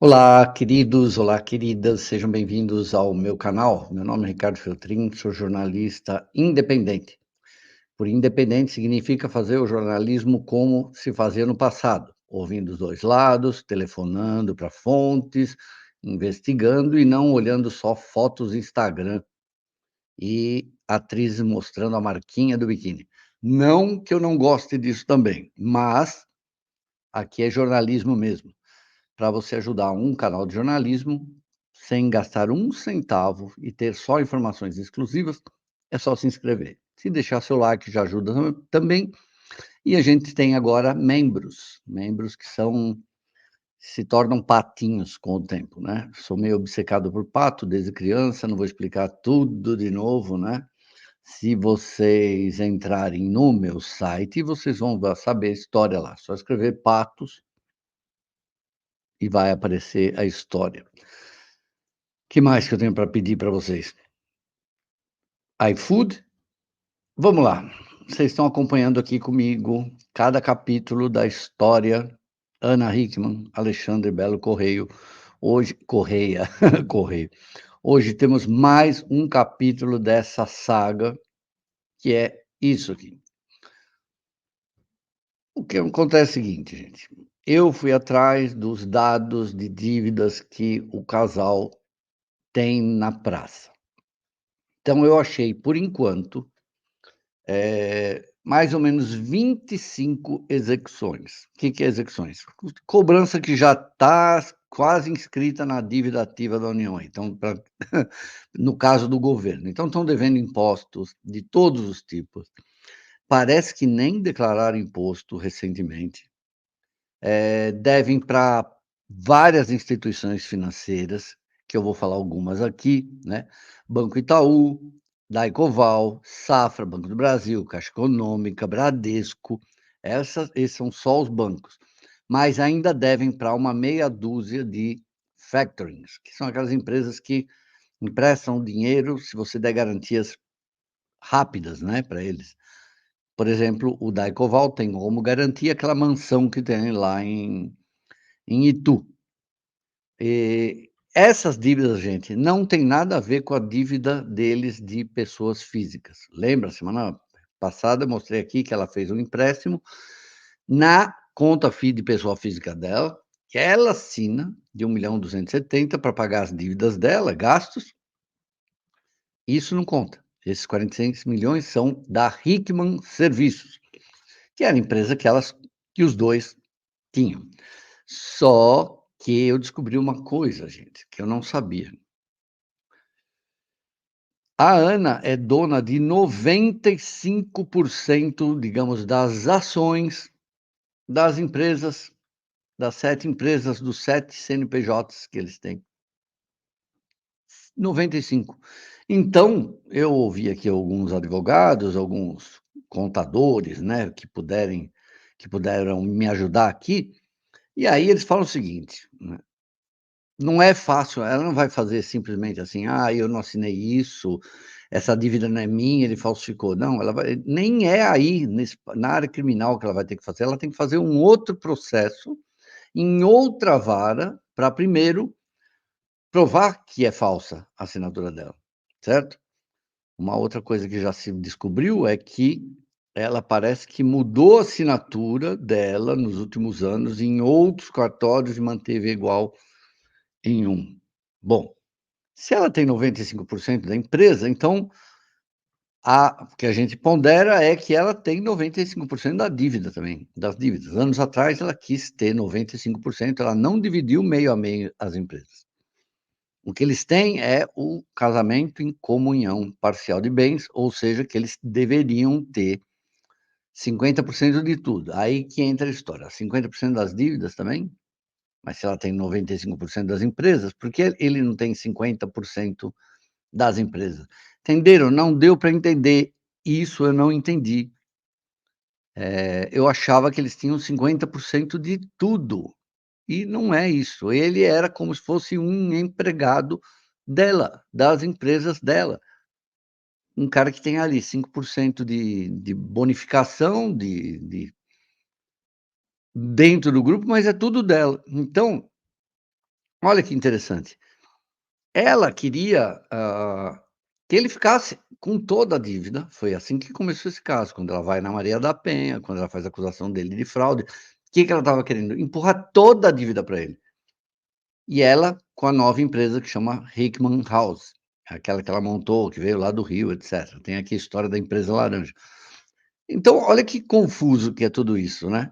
Olá, queridos, olá, queridas, sejam bem-vindos ao meu canal. Meu nome é Ricardo Feltrin, sou jornalista independente. Por independente significa fazer o jornalismo como se fazia no passado, ouvindo os dois lados, telefonando para fontes, investigando e não olhando só fotos do Instagram e atrizes mostrando a marquinha do biquíni. Não que eu não goste disso também, mas aqui é jornalismo mesmo. Para você ajudar um canal de jornalismo, sem gastar um centavo e ter só informações exclusivas, é só se inscrever. Se deixar seu like já ajuda também. E a gente tem agora membros que se tornam patinhos com o tempo, né. Sou meio obcecado por pato desde criança, não vou explicar tudo de novo, né. Se vocês entrarem no meu site, vocês vão saber a história lá, só escrever patos e vai aparecer a história. Que mais que eu tenho para pedir para vocês? iFood? Vamos lá. Vocês estão acompanhando aqui comigo cada capítulo da história Ana Hickman, Alexandre Belo Correia, Correio. Hoje temos mais um capítulo dessa saga, que é isso aqui. O que acontece é o seguinte, gente, eu fui atrás dos dados de dívidas que o casal tem na praça. Então eu achei, por enquanto, mais ou menos 25 execuções. O que que é execuções? Cobrança que já está quase inscrita na dívida ativa da União, então no caso do governo. Então estão devendo impostos de todos os tipos. Parece que nem declararam imposto recentemente. Devem para várias instituições financeiras, que eu vou falar algumas aqui, né, Banco Itaú, Daicoval, Safra, Banco do Brasil, Caixa Econômica, Bradesco, esses são só os bancos, mas ainda devem para uma meia dúzia de factorings, que são aquelas empresas que emprestam dinheiro se você der garantias rápidas, né, para eles. Por exemplo, o Daicoval tem como garantia aquela mansão que tem lá em Itu. Essas dívidas, gente, não tem nada a ver com a dívida deles de pessoas físicas. Lembra, semana passada eu mostrei aqui que ela fez um empréstimo na conta FI de pessoa física dela, que ela assina de 1.270.000 para pagar as dívidas dela, gastos, isso não conta. Esses 46 milhões são da Hickman Serviços, que era a empresa que os 2 tinham. Só que eu descobri uma coisa, gente, que eu não sabia. A Ana é dona de 95%, digamos, das ações das empresas, das 7 empresas, dos 7 CNPJs que eles têm. 95. Então, eu ouvi aqui alguns advogados, alguns contadores, né, que puderam me ajudar aqui, e aí eles falam o seguinte, né. Não é fácil, ela não vai fazer simplesmente assim: "Ah, eu não assinei isso, essa dívida não é minha, ele falsificou". Não, ela vai nem é aí na área criminal que ela vai ter que fazer, ela tem que fazer um outro processo, em outra vara, para primeiro provar que é falsa a assinatura dela, certo? Uma outra coisa que já se descobriu é que ela parece que mudou a assinatura dela nos últimos anos em outros cartórios e manteve igual em um. Bom, se ela tem 95% da empresa, então o que a gente pondera é que ela tem 95% da dívida também, das dívidas. Anos atrás ela quis ter 95%, ela não dividiu meio a meio as empresas. O que eles têm é o casamento em comunhão parcial de bens, ou seja, que eles deveriam ter 50% de tudo. Aí que entra a história, 50% das dívidas também? Mas se ela tem 95% das empresas, por que ele não tem 50% das empresas? Entenderam? Não deu para entender, isso eu não entendi. Eu achava que eles tinham 50% de tudo, e não é isso, ele era como se fosse um empregado dela, das empresas dela. Um cara que tem ali 5% de bonificação dentro do grupo, mas é tudo dela. Então, Olha que interessante. Ela queria, que ele ficasse com toda a dívida, foi assim que começou esse caso, quando ela vai na Maria da Penha, quando ela faz a acusação dele de fraude, que ela estava querendo? Empurrar toda a dívida para ele. E ela com a nova empresa que chama Hickman House, aquela que ela montou, que veio lá do Rio, etcétera. Tem aqui a história da empresa laranja. Então, olha que confuso que é tudo isso, né.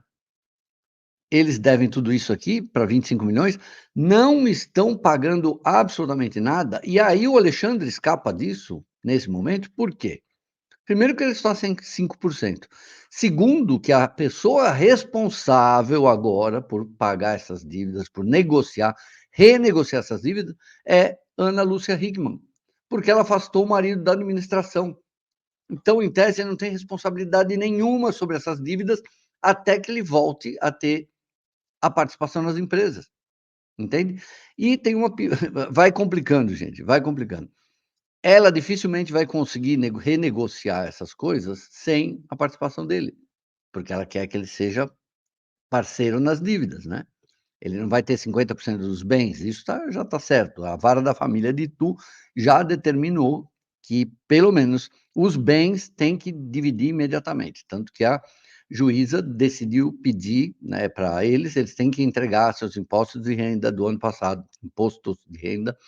Eles devem tudo isso aqui para 25 milhões, não estão pagando absolutamente nada, e aí o Alexandre escapa disso, nesse momento, por quê? Primeiro que ele só tem 5%. Segundo, que a pessoa responsável agora por pagar essas dívidas, por negociar, renegociar essas dívidas, é Ana Lúcia Hickman, porque ela afastou o marido da administração. Então, em tese, ele não tem responsabilidade nenhuma sobre essas dívidas, até que ele volte a ter a participação nas empresas, entende? E tem uma pi vai complicando, gente, vai complicando. Ela dificilmente vai conseguir renegociar essas coisas sem a participação dele, porque ela quer que ele seja parceiro nas dívidas, né. Ele não vai ter 50% dos bens, isso já está certo. A vara da família de Itu já determinou que, pelo menos, os bens têm que dividir imediatamente, tanto que a juíza decidiu pedir, né, para eles têm que entregar seus impostos de renda do ano passado, impostos de renda,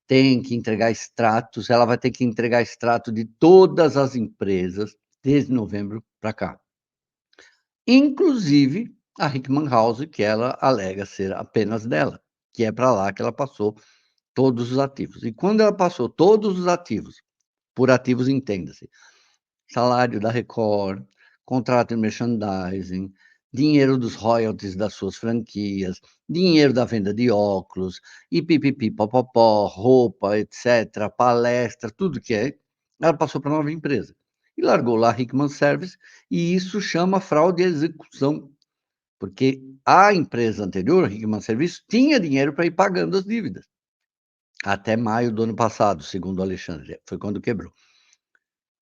tem que entregar extratos, ela vai ter que entregar extrato de todas as empresas desde novembro para cá. Inclusive a Hickman House, que ela alega ser apenas dela, que é para lá que ela passou todos os ativos. E quando ela passou todos os ativos, por ativos entenda-se, salário da Record, contrato de merchandising, dinheiro dos royalties das suas franquias, dinheiro da venda de óculos, e pi-pi-pi-pó-pó-pó, roupa, etcétera, palestra, tudo que é, ela passou para nova empresa. E largou lá a Hickman Service, e isso chama fraude à execução, porque a empresa anterior, a Hickman Serviços, tinha dinheiro para ir pagando as dívidas, até maio do ano passado, segundo o Alexandre, foi quando quebrou.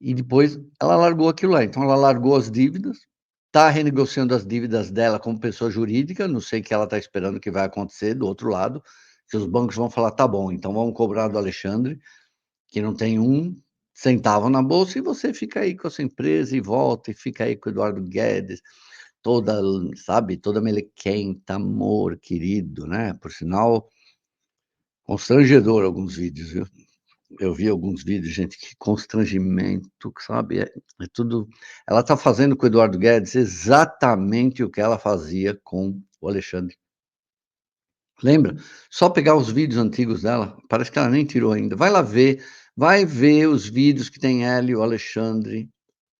E depois ela largou aquilo lá, então ela largou as dívidas, está renegociando as dívidas dela como pessoa jurídica, não sei o que ela está esperando que vai acontecer do outro lado, que os bancos vão falar: "Tá bom, então vamos cobrar do Alexandre, que não tem um centavo na bolsa, e você fica aí com a sua empresa e volta, e fica aí com o Eduardo Guedes", toda, sabe, toda melequenta, amor querido, né, por sinal, constrangedor alguns vídeos, viu. Eu vi alguns vídeos, gente, que constrangimento, sabe, é tudo, ela tá fazendo com o Eduardo Guedes exatamente o que ela fazia com o Alexandre. Lembra? Só pegar os vídeos antigos dela, parece que ela nem tirou ainda. Vai ver os vídeos que tem ela e o Alexandre,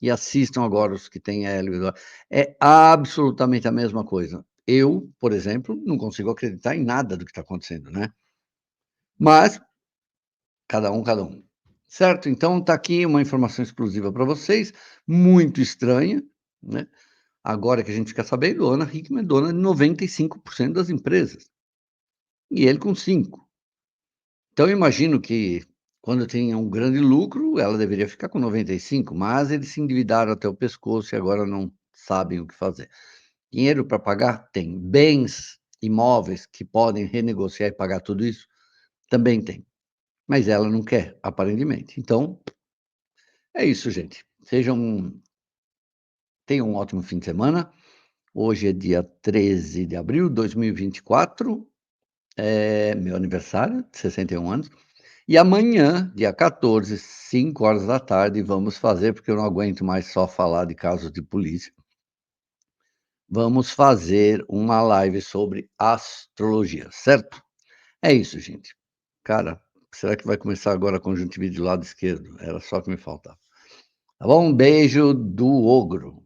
e assistam agora os que tem ela e o Eduardo. É absolutamente a mesma coisa. Eu, por exemplo, não consigo acreditar em nada do que está acontecendo, né. Mas cada um. Certo? Então tá aqui uma informação exclusiva para vocês, muito estranha, né, agora que a gente fica sabendo, Ana Hickman é dona de 95% das empresas, e ele com 5. Então eu imagino que, quando tem um grande lucro, ela deveria ficar com 95, mas eles se endividaram até o pescoço e agora não sabem o que fazer. Dinheiro para pagar? Tem. Bens imóveis que podem renegociar e pagar tudo isso? Também tem. Mas ela não quer, aparentemente. Então, é isso, gente. Tenham um ótimo fim de semana. Hoje é dia 13 de abril de 2024, é meu aniversário de 61 anos. E amanhã, dia 14, 5 horas da tarde, vamos fazer, porque eu não aguento mais só falar de casos de polícia, vamos fazer uma live sobre astrologia, certo? É isso, gente. Cara, será que vai começar agora a conjuntivite do lado esquerdo? Era só o que me faltava. Tá bom? Um beijo do ogro.